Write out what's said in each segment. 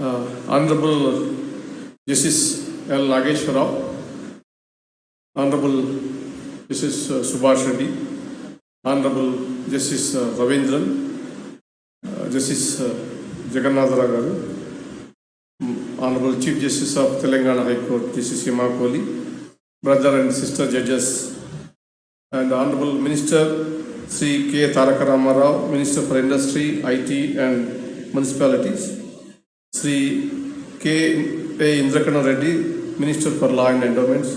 Honorable Justice L. Nageshwar Rao, Honorable Justice Subhash Reddy, Honorable Justice Ravindran, Justice Jagannatha Rao Garu, Honorable Chief Justice of Telangana High Court, Justice Hema Kohli, brother and sister judges, and Honorable Minister Sri K. Taraka Rama Rao, Minister for Industry, IT and Municipalities, Sri K. A. Indrakana Reddy, Minister for Law and Endowments,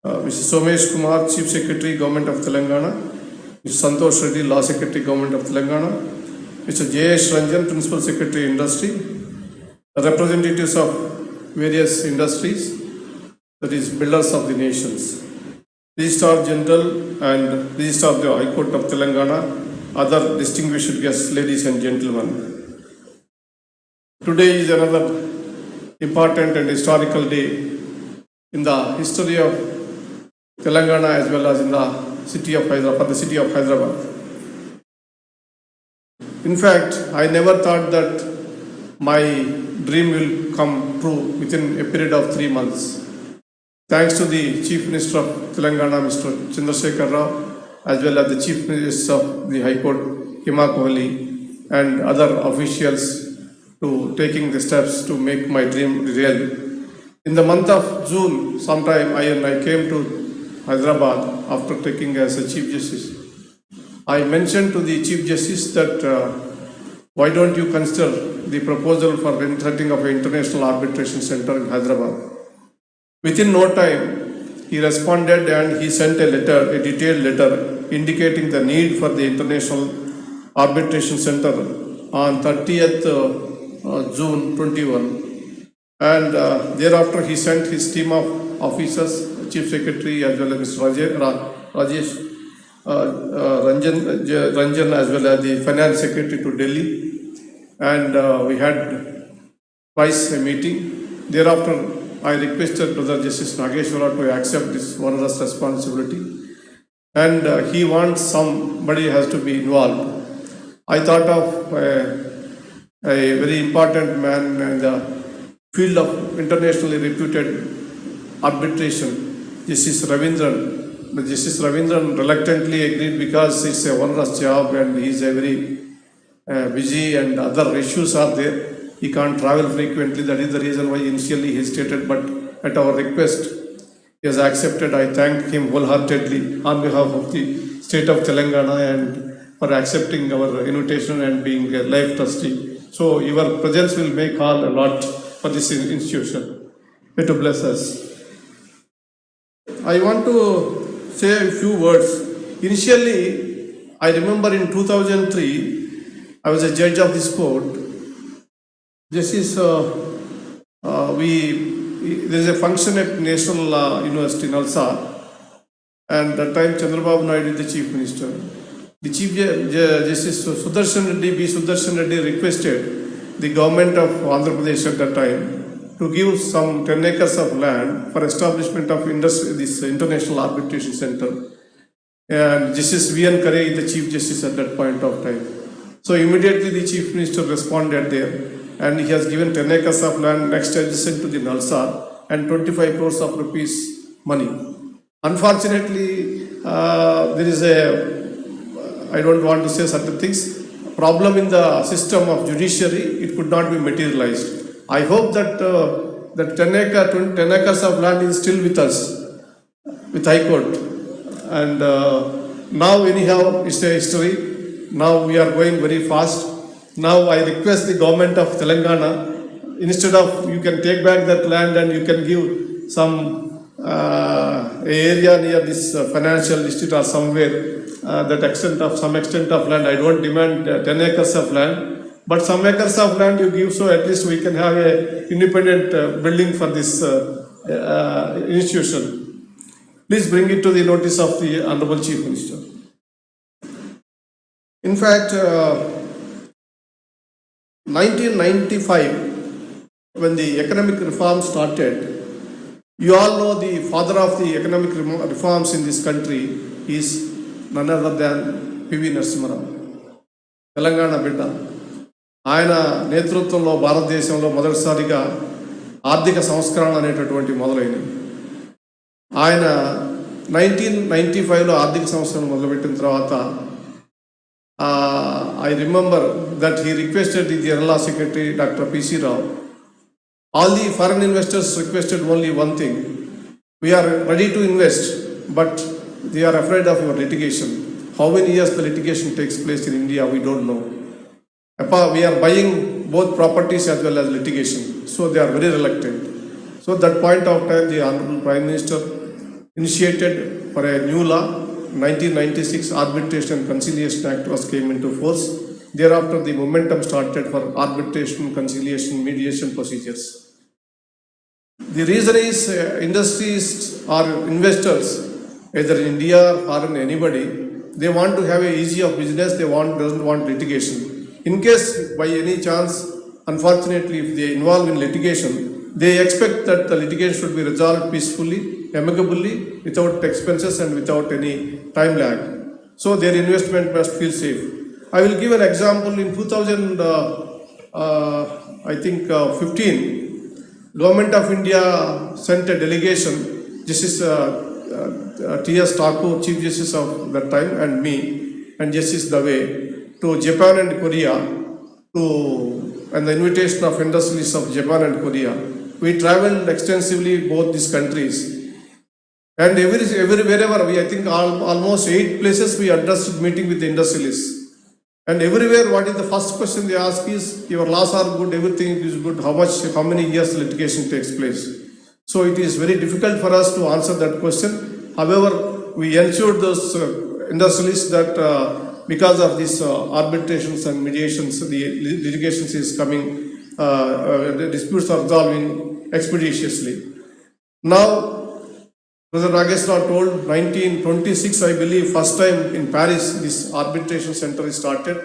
Mr. Somesh Kumar, Chief Secretary, Government of Telangana, Mr. Santosh Reddy, Law Secretary, Government of Telangana, Mr. J.S. Ranjan, Principal Secretary, Industry, representatives of various industries, that is, builders of the nations, Registrar General and Registrar of the High Court of Telangana, other distinguished guests, ladies and gentlemen. Today is another important and historical day in the history of Telangana as well as in the city of Hyderabad, for the city of Hyderabad. In fact, I never thought that my dream will come true within a period of 3 months. Thanks to the Chief Minister of Telangana, Mr. Chandrasekhar Rao, as well as the Chief Minister of the High Court, Hema Kohli, and other officials to taking the steps to make my dream real. In the month of June, sometime I came to Hyderabad after taking as a Chief Justice. I mentioned to the Chief Justice that why don't you consider the proposal for setting of an international arbitration center in Hyderabad. Within no time, he responded and he sent a letter, a detailed letter, indicating the need for the international arbitration center on 30th June 21. And thereafter, he sent his team of officers, Chief Secretary as well as Mr. Rajesh Ranjan as well as the Finance Secretary to Delhi. And we had twice a meeting. Thereafter, I requested Brother Justice Nageshwar to accept this onerous responsibility. And he wants somebody has to be involved. I thought of a very important man in the field of internationally reputed arbitration, Justice Ravindran. But Justice Ravindran reluctantly agreed because it's a onerous job and he's a very busy and other issues are there. He can't travel frequently. That is the reason why initially he hesitated. But at our request, he has accepted. I thank him wholeheartedly on behalf of the state of Telangana and for accepting our invitation and being a life trustee. So your presence will make all a lot for this institution. May to bless us. I want to say a few words. Initially, I remember in 2003, I was a judge of this court. Justice, there is a function at National University, Nalsar, and that time Chandrababu Naidu is the Chief Minister. The Chief Justice Sudarshan Reddy, B. Sudarshan Reddy requested the government of Andhra Pradesh at that time to give some 10 acres of land for establishment of this International Arbitration Center. And Justice V.N. Kare is the Chief Justice at that point of time. So immediately the Chief Minister responded there. And he has given 10 acres of land next adjacent to the Nalsar and 25 crores of rupees money. Unfortunately, there is I don't want to say certain things, problem in the system of judiciary, it could not be materialized. I hope that that 10 acres of land is still with us, with High Court. And now anyhow, it's a history. Now we are going very fast. Now I request the government of Telangana, instead of you can take back that land and you can give some area near this financial district or somewhere, some extent of land. I don't demand 10 acres of land, but some acres of land you give, so at least we can have a independent building for this institution. Please bring it to the notice of the Honorable Chief Minister. In fact, 1995, when the economic reform started, you all know the father of the economic reforms in this country is none other than P.V. Narasimha Rao, Telangana Bidda. ఆయన నేతృత్వంలో భారతదేశంలో మొదటిసారిగా ఆర్థిక సంస్కరణ అనేటటువంటి మొదలైనవి. ఆయన 1995లో ఆర్థిక సంస్కరణ మొదలుపెట్టిన తర్వాత I remember that he requested the Kerala Secretary Dr. P.C. Rao. All the foreign investors requested only one thing: we are ready to invest, but they are afraid of your litigation. How many years the litigation takes place in India, we don't know. We are buying both properties as well as litigation, so they are very reluctant. So at that point of time, the Honorable Prime Minister initiated for a new law. 1996 Arbitration and Conciliation Act was came into force. Thereafter, the momentum started for arbitration, conciliation, mediation procedures. The reason is industries or investors, either in India or foreign anybody, they want to have a easy of business. They doesn't want litigation. In case by any chance, unfortunately, if they involve in litigation, they expect that the litigation should be resolved peacefully, amicably, without expenses and without any time lag. So their investment must feel safe. I will give an example. In 2015, Government of India sent a delegation. Justice T.S. Thakur, Chief Justice of that time, and me, and Justice Dave, to Japan and Korea, and the invitation of industrialists of Japan and Korea. We traveled extensively both these countries, and wherever we, I think almost 8 places we addressed meeting with the industrialists. And everywhere, what is the first question they ask is, your laws are good, everything is good, how many years litigation takes place? So it is very difficult for us to answer that question. However, we ensured those industrialists that because of these arbitrations and mediations, the litigations is coming, the disputes are resolving expeditiously. Now, Brother Nagesh Rao told 1926, I believe, first time in Paris, this arbitration center is started.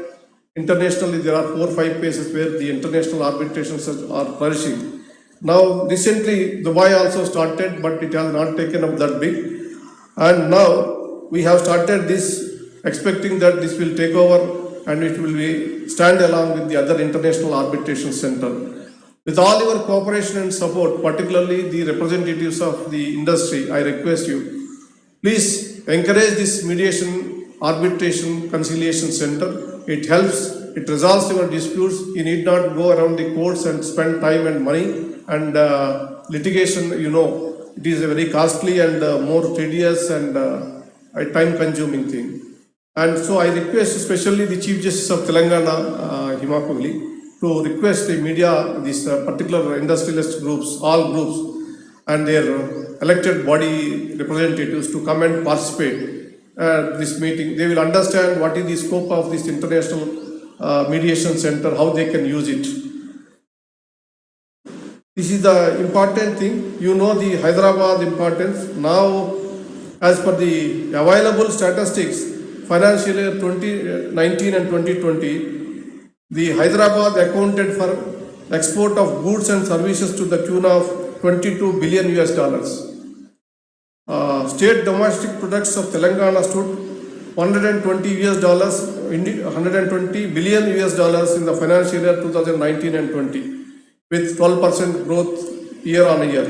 Internationally, there are 4 or 5 places where the international arbitrations are flourishing. Now, recently, Dubai also started, but it has not taken up that big. And now, we have started this, expecting that this will take over and it will be stand along with the other international arbitration center. With all your cooperation and support, particularly the representatives of the industry, I request you, please encourage this mediation, arbitration, conciliation center. It helps, it resolves your disputes. You need not go around the courts and spend time and money. And litigation, it is a very costly and more tedious and a time-consuming thing. And so I request especially the Chief Justice of Telangana, Hima Kohli, to request the media, these particular industrialist groups, all groups, and their elected body representatives to come and participate at this meeting. They will understand what is the scope of this international mediation center, how they can use it. This is the important thing. You know the Hyderabad importance. Now, as per the available statistics, financial year 2019 and 2020, the Hyderabad accounted for export of goods and services to the tune of $22 billion. State domestic products of Telangana stood $120 billion in the financial year 2019 and 20, with 12% growth year on year.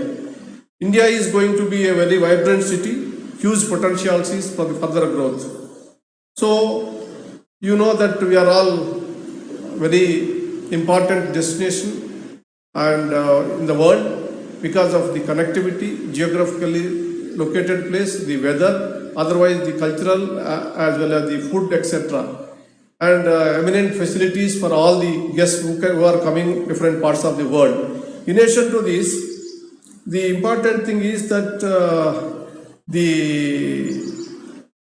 India is going to be a very vibrant city, huge potentials for the further growth. So, you know that we are all very important destination and in the world because of the connectivity, geographically located place, the weather, otherwise the cultural as well as the food, etc. And eminent facilities for all the guests who are coming different parts of the world. In addition to this, the important thing is that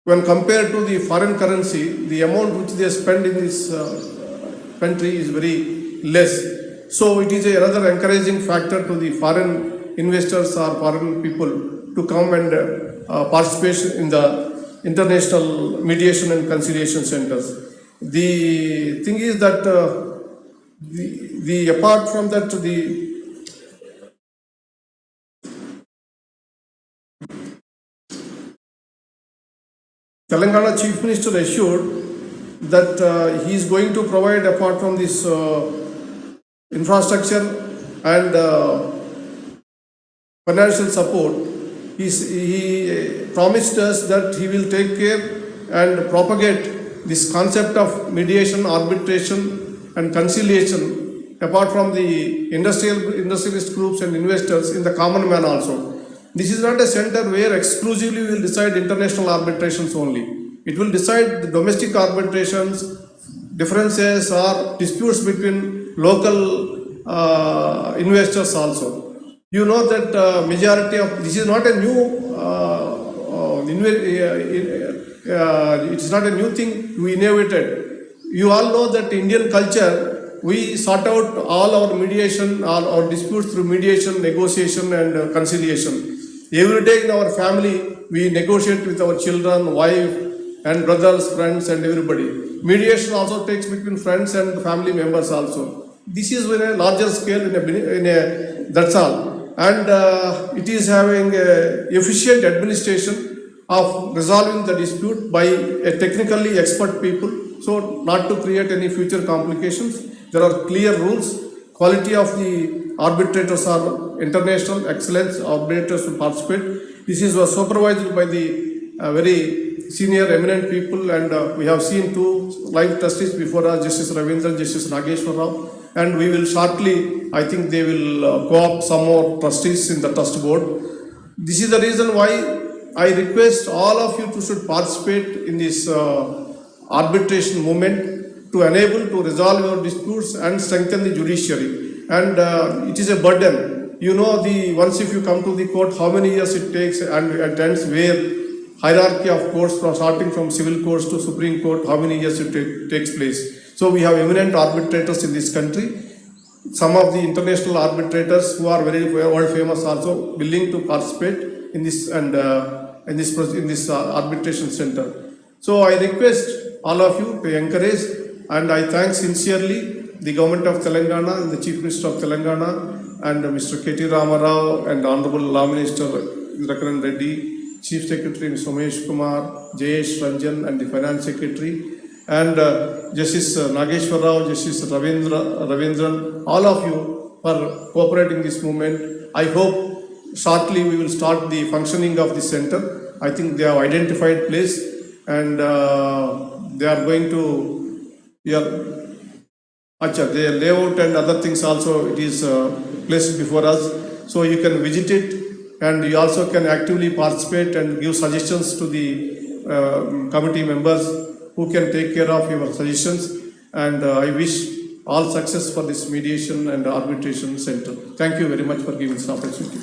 when compared to the foreign currency, the amount which they spend in this country is very less. So it is another encouraging factor to the foreign investors or foreign people to come and participate in the international mediation and conciliation centers. The thing is that apart from that, the Telangana Chief Minister assured that he is going to provide, apart from this infrastructure and financial support, he promised us that he will take care and propagate this concept of mediation, arbitration and conciliation apart from the industrialist groups and investors in the common man also. This is not a center where exclusively we will decide international arbitrations only. It will decide the domestic arbitrations, differences or disputes between local investors also. You know that majority of, this is not a new, it's not a new thing we innovated. You all know that Indian culture, we sort out all our mediation, all our disputes through mediation, negotiation and conciliation. Every day in our family, we negotiate with our children, wife and brothers, friends and everybody. Mediation also takes between friends and family members also. This is in a larger scale, that's all. And it is having efficient administration of resolving the dispute by a technically expert people, so not to create any future complications. There are clear rules. Quality of the arbitrators are international, excellence arbitrators who participate. This is supervised by the very senior eminent people, and we have seen two live trustees before us, Justice Ravindran, Justice Nageshwar Rao, and we will shortly, I think they will co-opt some more trustees in the trust board. This is the reason why I request all of you to should participate in this arbitration movement to enable to resolve your disputes and strengthen the judiciary. And it is a burden. You know, once if you come to the court, how many years it takes, and at times where hierarchy of courts from starting from civil courts to Supreme Court, how many years it takes place. So we have eminent arbitrators in this country. Some of the international arbitrators who are very world famous also willing to participate in this and in this arbitration center. So I request all of you to encourage, and I thank sincerely the government of Telangana and the Chief Minister of Telangana and Mr. K.T. Ramarao and Honorable Law Minister Rakaran Reddy, Chief Secretary Mr. Somesh Kumar, Jayesh Ranjan and the Finance Secretary, and Justice Nageshwar Rao, Justice Ravindran, all of you for cooperating this movement. I hope shortly we will start the functioning of the center. I think they have identified place, and they are going to, their layout and other things also, it is placed before us. So you can visit it, and you also can actively participate and give suggestions to the committee members who can take care of your suggestions. And I wish all success for this mediation and arbitration center. Thank you very much for giving this opportunity.